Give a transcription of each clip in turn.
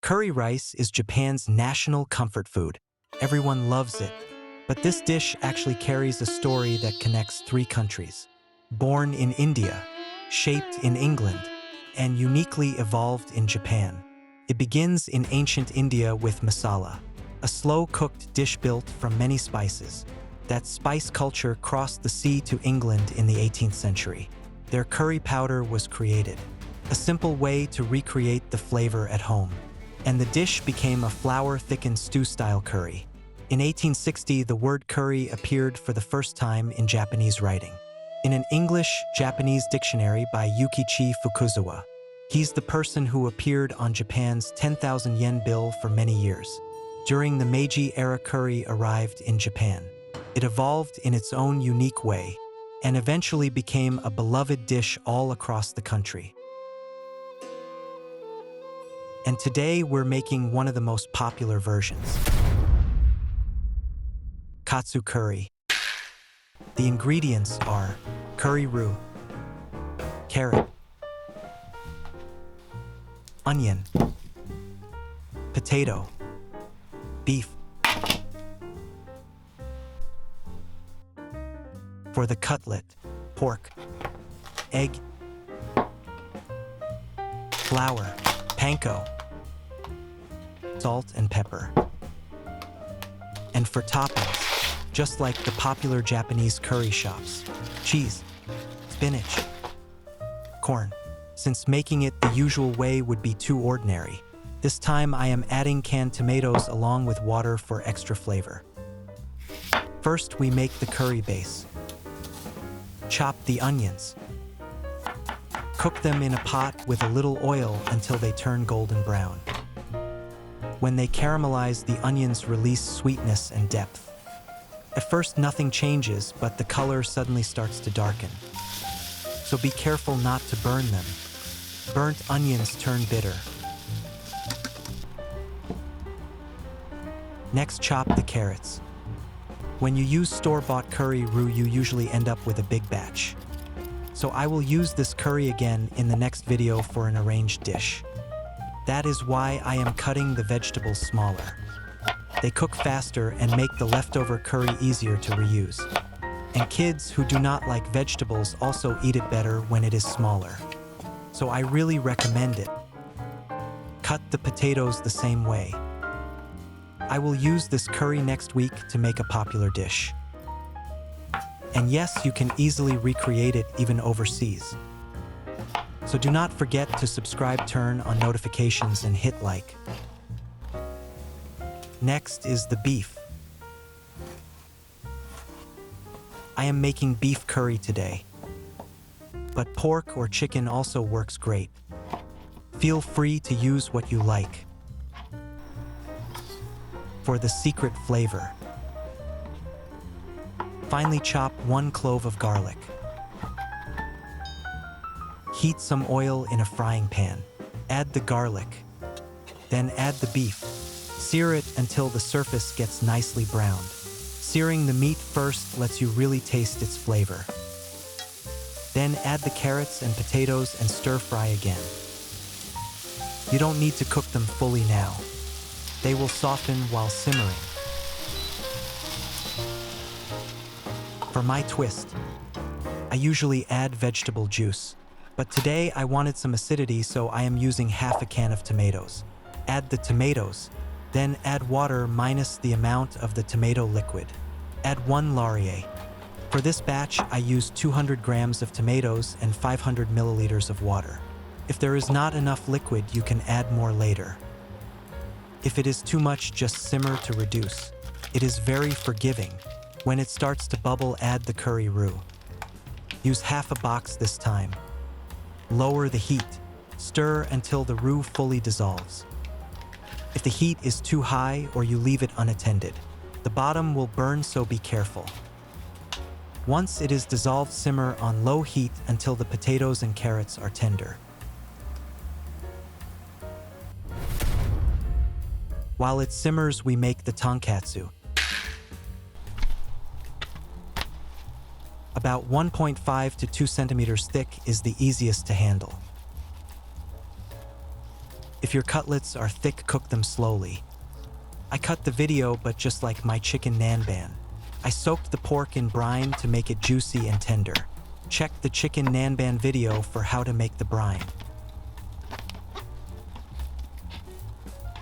Curry rice is Japan's national comfort food. Everyone loves it. But this dish actually carries a story that connects three countries. Born in India, shaped in England, and uniquely evolved in Japan. It begins in ancient India with masala, a slow-cooked dish built from many spices. That spice culture crossed the sea to England in the 18th century. Their curry powder was created, a simple way to recreate the flavor at home. And the dish became a flour-thickened stew-style curry. In 1860, the word curry appeared for the first time in Japanese writing. In an English-Japanese dictionary by Yukichi Fukuzawa. He's the person who appeared on Japan's 10,000 yen bill for many years. During the Meiji-era, curry arrived in Japan. It evolved in its own unique way, and eventually became a beloved dish all across the country. And today we're making one of the most popular versions. Katsu Curry. The ingredients are curry roux, carrot, onion, potato, beef. For the cutlet, pork, egg, flour, panko, salt and pepper. And for toppings, just like the popular Japanese curry shops, cheese, spinach, corn. Since making it the usual way would be too ordinary, this time I am adding canned tomatoes along with water for extra flavor. First, we make the curry base. Chop the onions. Cook them in a pot with a little oil until they turn golden brown. When they caramelize, the onions release sweetness and depth. At first, nothing changes, but the color suddenly starts to darken. So be careful not to burn them. Burnt onions turn bitter. Next, chop the carrots. When you use store-bought curry roux, you usually end up with a big batch. So I will use this curry again in the next video for an arranged dish. That is why I am cutting the vegetables smaller. They cook faster and make the leftover curry easier to reuse. And kids who do not like vegetables also eat it better when it is smaller. So I really recommend it. Cut the potatoes the same way. I will use this curry next week to make a popular dish. And yes, you can easily recreate it even overseas. So do not forget to subscribe, turn on notifications, and hit like. Next is the beef. I am making beef curry today, but pork or chicken also works great. Feel free to use what you like. For the secret flavor, finely chop 1 clove of garlic. Heat some oil in a frying pan. Add the garlic. Then add the beef. Sear it until the surface gets nicely browned. Searing the meat first lets you really taste its flavor. Then add the carrots and potatoes and stir-fry again. You don't need to cook them fully now. They will soften while simmering. For my twist, I usually add vegetable juice. But today I wanted some acidity, so I am using half a can of tomatoes. Add the tomatoes, then add water minus the amount of the tomato liquid. Add 1 laurier. For this batch, I used 200 grams of tomatoes and 500 milliliters of water. If there is not enough liquid, you can add more later. If it is too much, just simmer to reduce. It is very forgiving. When it starts to bubble, add the curry roux. Use half a box this time. Lower the heat. Stir until the roux fully dissolves. If the heat is too high or you leave it unattended, the bottom will burn, so be careful. Once it is dissolved, simmer on low heat until the potatoes and carrots are tender. While it simmers, we make the tonkatsu. About 1.5 to 2 centimeters thick is the easiest to handle. If your cutlets are thick, cook them slowly. I cut the video, but just like my chicken Nanban. I soaked the pork in brine to make it juicy and tender. Check the chicken Nanban video for how to make the brine.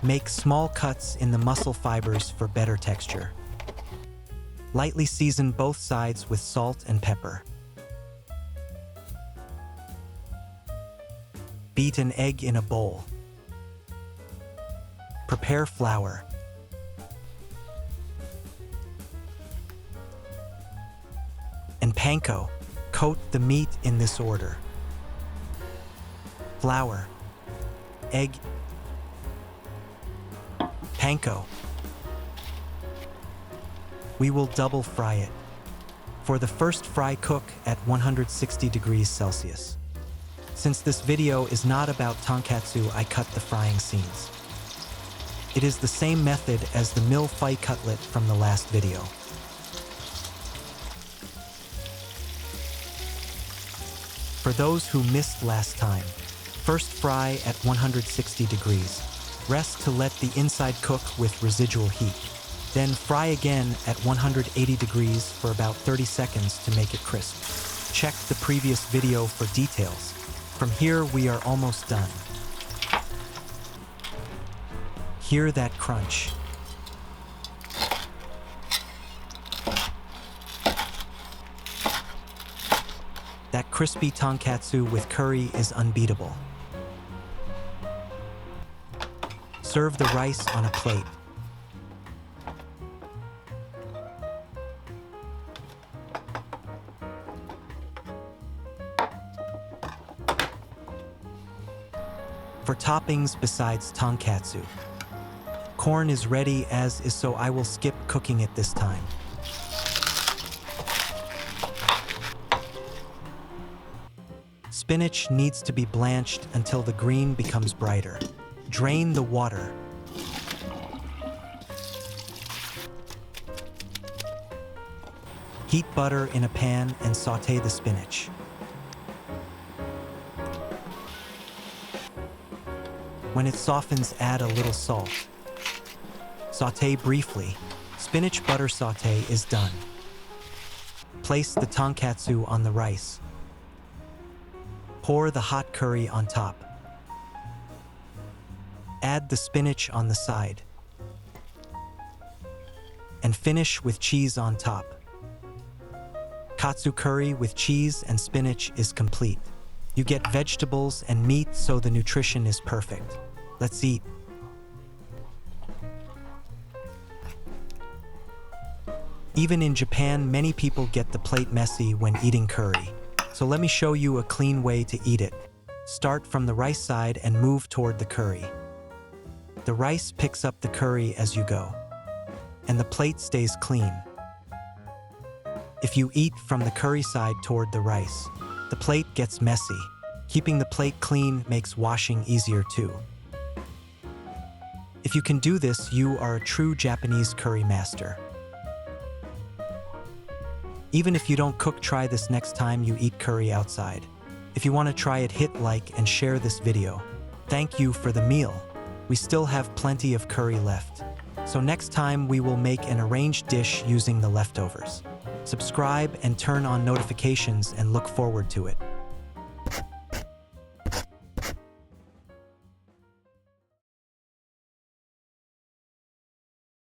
Make small cuts in the muscle fibers for better texture. Lightly season both sides with salt and pepper. Beat an egg in a bowl. Prepare flour. And panko. Coat the meat in this order: flour, egg, panko. We will double fry it. For the first fry, cook at 160 degrees Celsius. Since this video is not about tonkatsu, I cut the frying scenes. It is the same method as the Mille-Feuille cutlet from the last video. For those who missed last time, first fry at 160 degrees. Rest to let the inside cook with residual heat. Then fry again at 180 degrees for about 30 seconds to make it crisp. Check the previous video for details. From here, we are almost done. Hear that crunch? That crispy tonkatsu with curry is unbeatable. Serve the rice on a plate. For toppings besides tonkatsu, corn is ready as is, so I will skip cooking it this time. Spinach needs to be blanched until the green becomes brighter. Drain the water. Heat butter in a pan and saute the spinach. When it softens, add a little salt. Saute briefly. Spinach butter saute is done. Place the tonkatsu on the rice. Pour the hot curry on top. Add the spinach on the side. And finish with cheese on top. Katsu curry with cheese and spinach is complete. You get vegetables and meat, so the nutrition is perfect. Let's eat. Even in Japan, many people get the plate messy when eating curry. So let me show you a clean way to eat it. Start from the rice side and move toward the curry. The rice picks up the curry as you go, and the plate stays clean. If you eat from the curry side toward the rice, the plate gets messy. Keeping the plate clean makes washing easier too. If you can do this, you are a true Japanese curry master. Even if you don't cook, try this next time you eat curry outside. If you want to try it, hit like and share this video. Thank you for the meal. We still have plenty of curry left. So next time we will make an arranged dish using the leftovers. Subscribe and turn on notifications and look forward to it.